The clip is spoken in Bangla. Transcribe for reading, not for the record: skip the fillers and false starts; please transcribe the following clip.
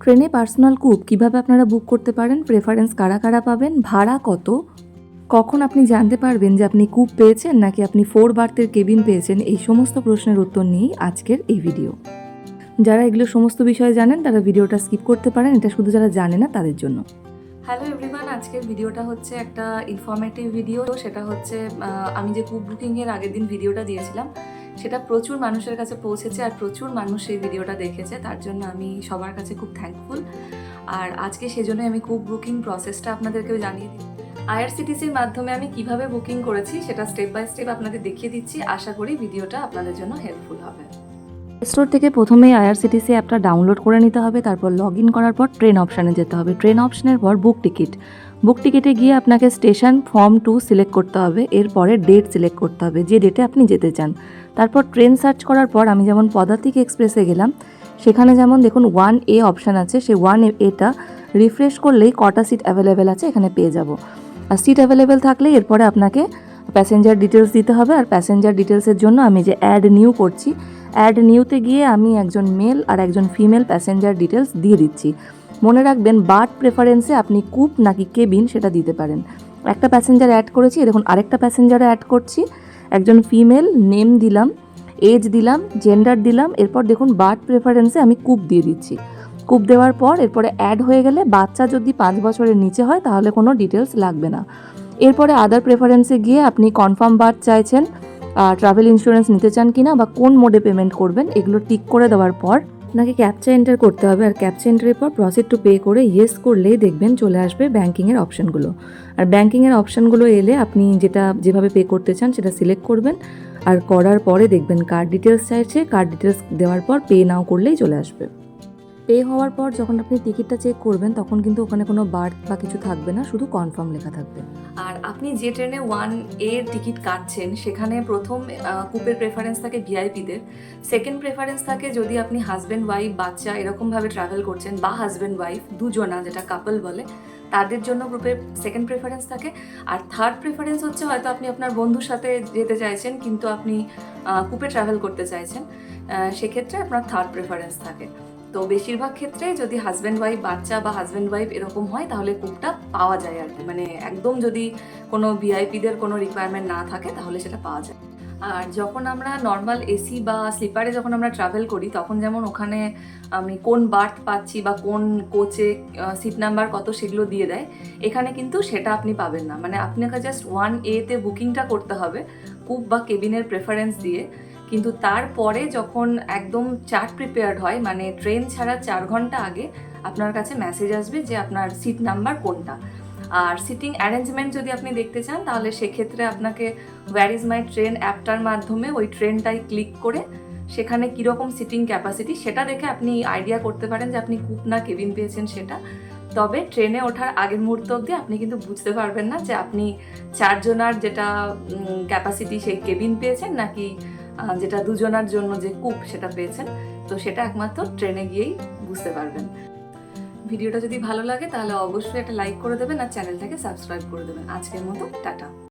ট্রেনে পার্সোনাল কুপ কিভাবে আপনারা বুক করতে পারেন, প্রেফারেন্স কারা কারা পাবেন, ভাড়া কত, কখন আপনি জানতে পারবেন যে আপনি কুপ পেয়েছেন নাকি আপনি 4 বার্থের কেবিন পেয়েছেন, এই সমস্ত প্রশ্নের উত্তর নিয়েই আজকের এই ভিডিও। যারা এগুলো সমস্ত বিষয়ে জানেন তারা ভিডিওটা স্কিপ করতে পারেন, এটা শুধু যারা জানে না তাদের জন্য। হ্যালো এভরিওয়ান, আজকের ভিডিওটা হচ্ছে একটা ইনফরমেটিভ ভিডিও। সেটা হচ্ছে আমি যে কুপ বুকিংয়ের আগের দিন ভিডিওটা দিয়েছিলাম সেটা প্রচুর মানুষের কাছে পৌঁছেছে আর প্রচুর মানুষ সেই ভিডিওটা দেখেছে, তার জন্য আমি সবার কাছে খুব থ্যাঙ্কফুল। আর আজকে সেজন্য আমি কুপ বুকিং প্রসেসটা আপনাদেরকেও জানিয়ে দিই। আইআরসিটিসির মাধ্যমে আমি কিভাবে বুকিং করেছি সেটা স্টেপ বাই স্টেপ আপনাদের দেখিয়ে দিচ্ছি। আশা করি ভিডিওটা আপনাদের জন্য হেল্পফুল হবে। স্টোর থেকে প্রথমেই আইআরসিটিসি অ্যাপটা ডাউনলোড করে নিতে হবে, তারপর লগ ইন করার পর ট্রেন অপশানে যেতে হবে। ট্রেন অপশানের পর বুক টিকিটে গিয়ে আপনাকে স্টেশন ফর্ম 2 সিলেক্ট করতে হবে। এরপরে ডেট সিলেক্ট করতে হবে, যে ডেটে আপনি যেতে চান। তারপর ট্রেন সার্চ করার পর আমি যেমন পদাতিক এক্সপ্রেসে গেলাম, সেখানে যেমন দেখুন 1A অপশান আছে, সেই 1Aটা রিফ্রেশ করলেই কটা সিট অ্যাভেলেবেল আছে এখানে পেয়ে যাব। আর সিট অ্যাভেলেবেল থাকলে এরপরে আপনাকে প্যাসেঞ্জার ডিটেলস দিতে হবে। আর প্যাসেঞ্জার ডিটেলসের জন্য আমি যে অ্যাড নিউ করছি, অ্যাড নিউতে গিয়ে আমি একজন মেল আর একজন ফিমেল প্যাসেঞ্জার ডিটেলস দিয়ে দিচ্ছি। মনে রাখবেন বার্থ প্রেফারেন্সে আপনি কুপ নাকি কেবিন সেটা দিতে পারেন। একটা প্যাসেঞ্জার অ্যাড করেছি, দেখুন আরেকটা প্যাসেঞ্জার অ্যাড করছি, একজন ফিমেল, নেম দিলাম, এজ দিলাম, জেন্ডার দিলাম। এরপর দেখুন বার্থ প্রেফারেন্সে আমি কুপ দিয়ে দিচ্ছি। কুপ দেওয়ার পর এরপরে অ্যাড হয়ে গেলে বাচ্চা যদি 5 বছরের নিচে হয় তাহলে কোনো ডিটেলস লাগবে না। এরপরে আদার প্রেফারেন্সে গিয়ে আপনি কনফার্ম বার্থ চাইছেন, ট্রাভেল ইন্স্যুরেন্স নিতে চান কিনা বা কোন মোডে পেমেন্ট করবেন, এগুলো টিক করে দেওয়ার পর আপনাকে ক্যাপচা এন্টার করতে হবে। আর ক্যাপচা এন্টারের পর প্রসিড টু পে করে ইয়েস করলেই দেখবেন চলে আসবে ব্যাঙ্কিংয়ের অপশানগুলো। আর ব্যাঙ্কিংয়ের অপশানগুলো এলে আপনি যেভাবে পে করতে চান সেটা সিলেক্ট করবেন। আর করার পরে দেখবেন কার্ড ডিটেলস চাইছে, কার্ড ডিটেলস দেওয়ার পর পে নাও করলেই চলে আসবে। পে হওয়ার পর যখন আপনি টিকিটটা চেক করবেন তখন কিন্তু ওখানে কোনো বার্থ বা কিছু থাকবে না, শুধু কনফার্ম লেখা থাকবে। আর আপনি যে ট্রেনে 1A টিকিট কাটছেন সেখানে প্রথম কুপের প্রেফারেন্স থাকে ভিআইপিদের, সেকেন্ড প্রেফারেন্স থাকে যদি আপনি হাজব্যান্ড ওয়াইফ বাচ্চা এরকমভাবে ট্রাভেল করছেন, বা হাজব্যান্ড ওয়াইফ দুজনা, যেটা কাপল বলে, তাদের জন্য গ্রুপের সেকেন্ড প্রেফারেন্স থাকে। আর থার্ড প্রেফারেন্স হচ্ছে হয়তো আপনি আপনার বন্ধুর সাথে যেতে চাইছেন কিন্তু আপনি কুপে ট্রাভেল করতে চাইছেন, সেক্ষেত্রে আপনার থার্ড প্রেফারেন্স থাকে। তো বেশিরভাগ ক্ষেত্রে যদি হাজব্যান্ড ওয়াইফ বাচ্চা বা হাজব্যান্ড ওয়াইফ এরকম হয় তাহলে কুপটা পাওয়া যায় আর কি, মানে একদম যদি কোনো ভিআইপিদের কোনো রিকোয়ারমেন্ট না থাকে তাহলে সেটা পাওয়া যায়। আর যখন আমরা নর্মাল এসি বা স্লিপারে যখন আমরা ট্রাভেল করি তখন যেমন ওখানে আমি কোন বার্থ পাচ্ছি বা কোন কোচে সিট নাম্বার কত সেগুলো দিয়ে দেয়, এখানে কিন্তু সেটা আপনি পাবেন না। মানে আপনাকে জাস্ট 1A-তে বুকিংটা করতে হবে কুপ বা কেবিনের প্রেফারেন্স দিয়ে, কিন্তু তারপরে যখন একদম চার্ট প্রিপেয়ার্ড হয়, মানে ট্রেন ছাড়া 4 ঘন্টা আগে আপনার কাছে মেসেজ আসবে যে আপনার সিট নাম্বার কোনটা। আর সিটিং অ্যারেঞ্জমেন্ট যদি আপনি দেখতে চান তাহলে সেক্ষেত্রে আপনাকে ওয়্যার ইজ মাই ট্রেন অ্যাপটার মাধ্যমে ওই ট্রেনটাই ক্লিক করে সেখানে কীরকম সিটিং ক্যাপাসিটি সেটা দেখে আপনি আইডিয়া করতে পারেন যে আপনি কুপ না কেবিন পেয়েছেন সেটা। তবে ট্রেনে ওঠার আগের মুহূর্ত অবধি আপনি কিন্তু বুঝতে পারবেন না যে আপনি 4 জনার যেটা ক্যাপাসিটি সেই কেবিন পেয়েছেন নাকি যেটা 2 জনার জন্য যে কুপ সেটা পেয়েছেন। তো সেটা একমাত্র ট্রেনে গিয়েই বুঝতে পারবেন। ভিডিওটা যদি ভালো লাগে তাহলে অবশ্যই একটা লাইক করে দেবেন আর চ্যানেলটাকে সাবস্ক্রাইব করে দেবেন। আজকের মতো টাটা।